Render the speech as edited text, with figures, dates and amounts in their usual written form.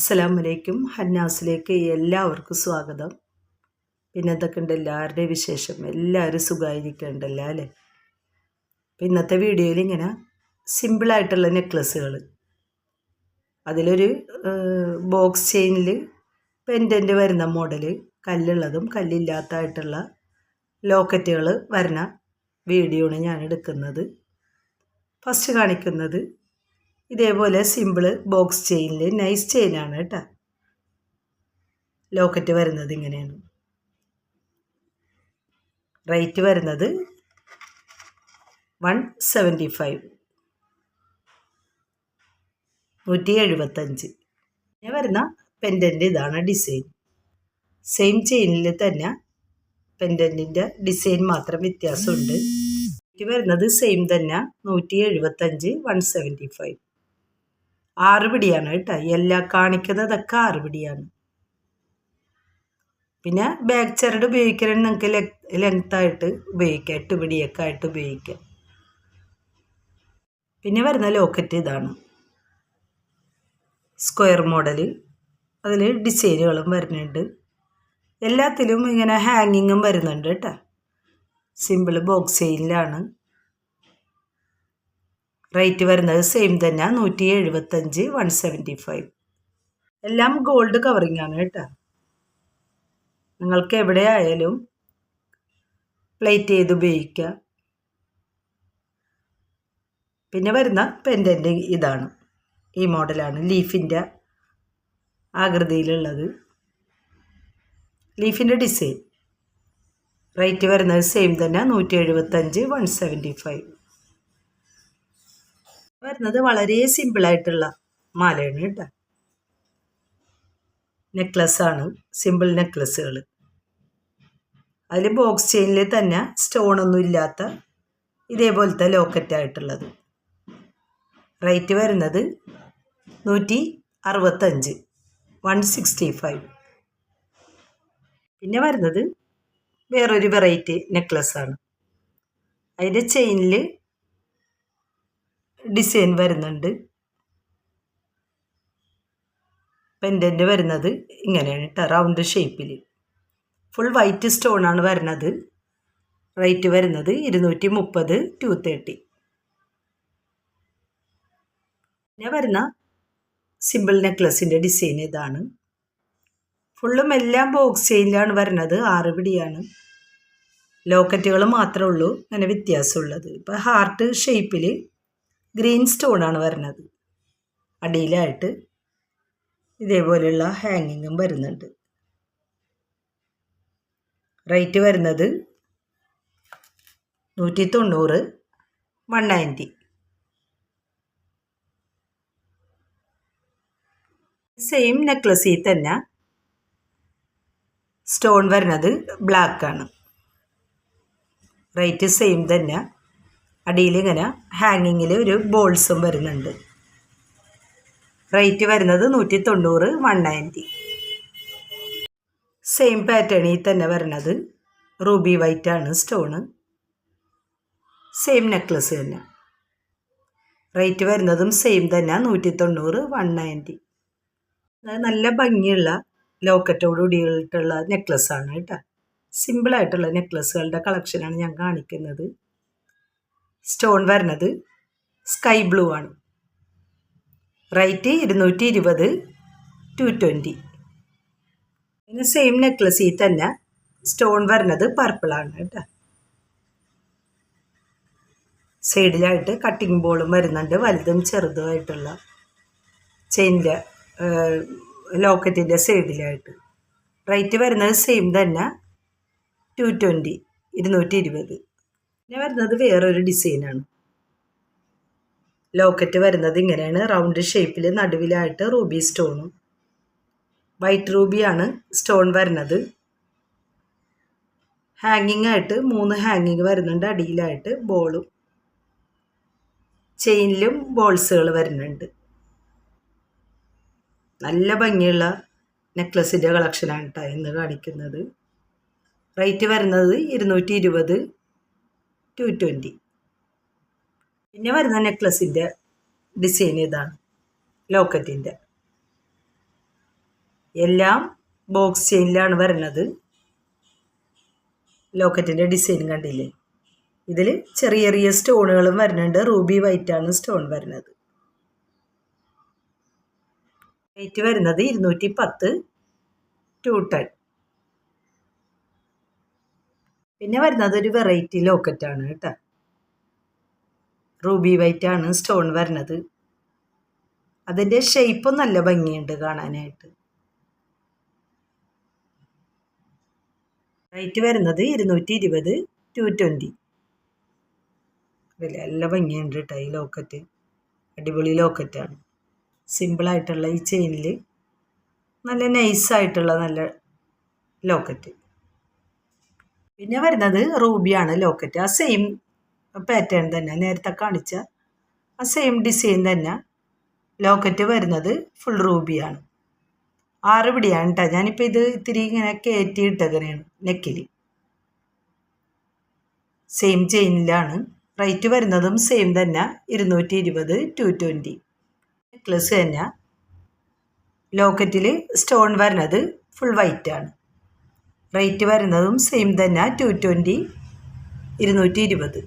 അസ്സലാമലൈക്കും. ഹന്നാസിലേക്ക് എല്ലാവർക്കും സ്വാഗതം. പിന്നെ എന്തൊക്കെയുണ്ട് എല്ലാവരുടെയും വിശേഷം? എല്ലാവരും സുഖമായിരിക്കണ്ടല്ലോ അല്ലേ? അപ്പം ഇന്നത്തെ വീഡിയോയിൽ ഇങ്ങനെ സിമ്പിളായിട്ടുള്ള നെക്ലസ്സുകൾ, അതിലൊരു ബോക്സ് ചെയിനിൽ പെൻഡൻറ്റ് വരുന്ന മോഡൽ, കല്ലുള്ളതും കല്ലില്ലാത്തതായിട്ടുള്ള ലോക്കറ്റുകൾ വരുന്ന വീഡിയോ ആണ് ഞാൻ എടുക്കുന്നത്. ഫസ്റ്റ് കാണിക്കുന്നത് ഇതേപോലെ സിമ്പിള് ബോക്സ് ചെയിനിൽ നൈസ് ചെയിനാണ് കേട്ടോ. ലോക്കറ്റ് വരുന്നത് ഇങ്ങനെയാണ്. റേറ്റ് വരുന്നത് 175, 175. പിന്നെ വരുന്ന പെൻഡൻറ്റ് ഇതാണ് ഡിസൈൻ. സെയിം ചെയിനിൽ തന്നെ പെൻഡൻറ്റിൻ്റെ ഡിസൈൻ മാത്രം വ്യത്യാസമുണ്ട്. റേറ്റ് വരുന്നത് സെയിം തന്നെ 175, 175. 6 പിടിയാണ് കേട്ടോ. എല്ലാം കാണിക്കുന്നതൊക്കെ 6 പിടിയാണ്. പിന്നെ ബാക്ക് ചരട് ഉപയോഗിക്കണമെങ്കിൽ നിങ്ങൾക്ക് ലെങ്ത്തായിട്ട് ഉപയോഗിക്കാം, 8 പിടിയൊക്കെ ആയിട്ട് ഉപയോഗിക്കാം. പിന്നെ വരുന്ന ലോക്കറ്റ് ഇതാണ്, സ്ക്വയർ മോഡൽ. അതിൽ ഡിസൈനുകളും വരുന്നുണ്ട്. എല്ലാത്തിലും ഇങ്ങനെ ഹാങ്ങിങ്ങും വരുന്നുണ്ട് കേട്ടോ. സിമ്പിൾ ബോക്സ് ചെയിനിലാണ്. റേറ്റ് വരുന്നത് സെയിം തന്നെ 175, 175. എല്ലാം ഗോൾഡ് കവറിങ് ആണ് കേട്ടോ. നിങ്ങൾക്ക് എവിടെ ആയാലും പ്ലേറ്റ് ചെയ്ത് ഉപയോഗിക്കാം. പിന്നെ വരുന്ന പെൻഡൻറ്റ് ഇതാണ്, ഈ മോഡലാണ്. ലീഫിൻ്റെ ആകൃതിയിലുള്ളത്, ലീഫിൻ്റെ ഡിസൈൻ. റേറ്റ് വരുന്നത് സെയിം തന്നെ 175, 175. വരുന്നത് വളരെ സിമ്പിളായിട്ടുള്ള മാലയാണ് കേട്ടോ. നെക്ലസ്സാണ്, സിമ്പിൾ നെക്ലസ്സുകൾ. അതിൽ ബോക്സ് ചെയിനിൽ തന്നെ സ്റ്റോണൊന്നും ഇല്ലാത്ത ഇതേപോലത്തെ ലോക്കറ്റായിട്ടുള്ളത്. റേറ്റ് വരുന്നത് 165, 165. പിന്നെ വരുന്നത് വേറൊരു വെറൈറ്റി നെക്ലസ്സാണ്. അതിൻ്റെ ചെയിനിൽ ഡിസൈൻ വരുന്നുണ്ട്. പെൻഡൻറ്റ് വരുന്നത് ഇങ്ങനെയാണ് കേട്ടോ, റൗണ്ട് ഷേപ്പിൽ. ഫുൾ വൈറ്റ് സ്റ്റോണാണ് വരുന്നത്. റേറ്റ് വരുന്നത് 230, 230. പിന്നെ വരുന്ന സിമ്പിൾ നെക്ലസിൻ്റെ ഡിസൈൻ ഇതാണ്. ഫുള്ളും എല്ലാം ബോക്സ് ചെയിനിലാണ് വരുന്നത്. 6 പിടിയാണ്. ലോക്കറ്റുകൾ മാത്രമേ ഉള്ളൂ അങ്ങനെ വ്യത്യാസമുള്ളത്. ഇപ്പോൾ ഹാർട്ട് ഷേപ്പിൽ ഗ്രീൻ സ്റ്റോണാണ് വരുന്നത്. അടിയിലായിട്ട് ഇതേപോലെയുള്ള ഹാങ്ങിങ്ങും വരുന്നുണ്ട്. റേറ്റ് വരുന്നത് 190, 190. സെയിം നെക്ലസിൽ തന്നെ സ്റ്റോൺ വരുന്നത് ബ്ലാക്കാണ്. റേറ്റ് സെയിം തന്നെ. അടിയിൽ ഇങ്ങനെ ഹാങ്ങിങ്ങിൽ ഒരു ബോൾസും വരുന്നുണ്ട്. റേറ്റ് വരുന്നത് 190, 190. സെയിം പാറ്റേണിൽ തന്നെ വരുന്നത് റൂബി വൈറ്റ് ആണ് സ്റ്റോണ്. സെയിം നെക്ലസ് തന്നെ. റേറ്റ് വരുന്നതും സെയിം തന്നെ 190, 190. നല്ല ഭംഗിയുള്ള ലോക്കറ്റോട് കൂടിയിട്ടുള്ള നെക്ലസ്സാണ് കേട്ടോ. സിമ്പിളായിട്ടുള്ള നെക്ലസ്സുകളുടെ കളക്ഷനാണ് ഞാൻ കാണിക്കുന്നത്. സ്റ്റോൺ വരുന്നത് സ്കൈ ബ്ലൂ ആണ്. റേറ്റ് 220, 220. പിന്നെ സെയിം നെക്ലസിൽ തന്നെ സ്റ്റോൺ വരുന്നത് പർപ്പിളാണ് കേട്ടോ. സൈഡിലായിട്ട് കട്ടിങ് ബോളും വരുന്നുണ്ട്, വലുതും ചെറുതുമായിട്ടുള്ള ചെയിനിൻ്റെ ലോക്കറ്റിൻ്റെ സൈഡിലായിട്ട്. റേറ്റ് വരുന്നത് സെയിം തന്നെ 220, 220. പിന്നെ വരുന്നത് വേറൊരു ഡിസൈനാണ്. ലോക്കറ്റ് വരുന്നത് ഇങ്ങനെയാണ്, റൗണ്ട് ഷേപ്പിൽ നടുവിലായിട്ട് റൂബി സ്റ്റോണും. വൈറ്റ് റൂബിയാണ് സ്റ്റോൺ വരുന്നത്. ഹാങ്ങിങ് ആയിട്ട് 3 ഹാങ്ങിങ് വരുന്നുണ്ട്. അടിയിലായിട്ട് ബോളും ചെയിനിലും ബോൾസുകൾ വരുന്നുണ്ട്. നല്ല ഭംഗിയുള്ള നെക്ലസിൻ്റെ കളക്ഷനാണ് കേട്ടോ ഇന്ന് കാണിക്കുന്നത്. റേറ്റ് വരുന്നത് 220, 220. പിന്നെ വരുന്ന നെക്ലസിൻ്റെ ഡിസൈൻ ഇതാണ്, ലോക്കറ്റിൻ്റെ. എല്ലാം ബോക്സ് ചെയിനിലാണ് വരുന്നത്. ലോക്കറ്റിൻ്റെ ഡിസൈൻ കണ്ടില്ലേ? ഇതിൽ ചെറിയ ചെറിയ സ്റ്റോണുകളും വരുന്നുണ്ട്. റൂബി വൈറ്റാണ് സ്റ്റോൺ വരുന്നത്. റേറ്റ് വരുന്നത് 210 210. പിന്നെ വരുന്നത് ഒരു വെറൈറ്റി ലോക്കറ്റാണ് കേട്ടോ. റൂബി വൈറ്റാണ് സ്റ്റോൺ വരുന്നത്. അതിൻ്റെ ഷേപ്പും നല്ല ഭംഗിയുണ്ട് കാണാനായിട്ട്. റേറ്റ് വരുന്നത് 220 220. ഇതിൽ നല്ല ഭംഗിയുണ്ട് കേട്ടോ ഈ ലോക്കറ്റ്. അടിപൊളി ലോക്കറ്റാണ്. സിമ്പിളായിട്ടുള്ള ഈ ചെയിനിൽ നല്ല നൈസായിട്ടുള്ള നല്ല ലോക്കറ്റ്. പിന്നെ വരുന്നത് റൂബിയാണ് ലോക്കറ്റ്. ആ സെയിം പാറ്റേൺ തന്നെ, നേരത്തെ കാണിച്ച ആ സെയിം ഡിസൈൻ തന്നെ ലോക്കറ്റ് വരുന്നത് ഫുൾ റൂബിയാണ്. 6 പിടിയാണ് കേട്ടോ. ഞാനിപ്പോൾ ഇത് ഇത്തിരി ഇങ്ങനെ കയറ്റി ഇട്ടങ്ങനെയാണ് നെക്കിൽ. സെയിം ചെയിനിലാണ്. റേറ്റ് വരുന്നതും സെയിം തന്നെ 220 220. നെക്ലസ് തന്നെ ലോക്കറ്റിൽ സ്റ്റോൺ വരുന്നത് ഫുൾ വൈറ്റാണ്. റേറ്റ് വരുന്നതും സെയിം തന്നെ 220 220.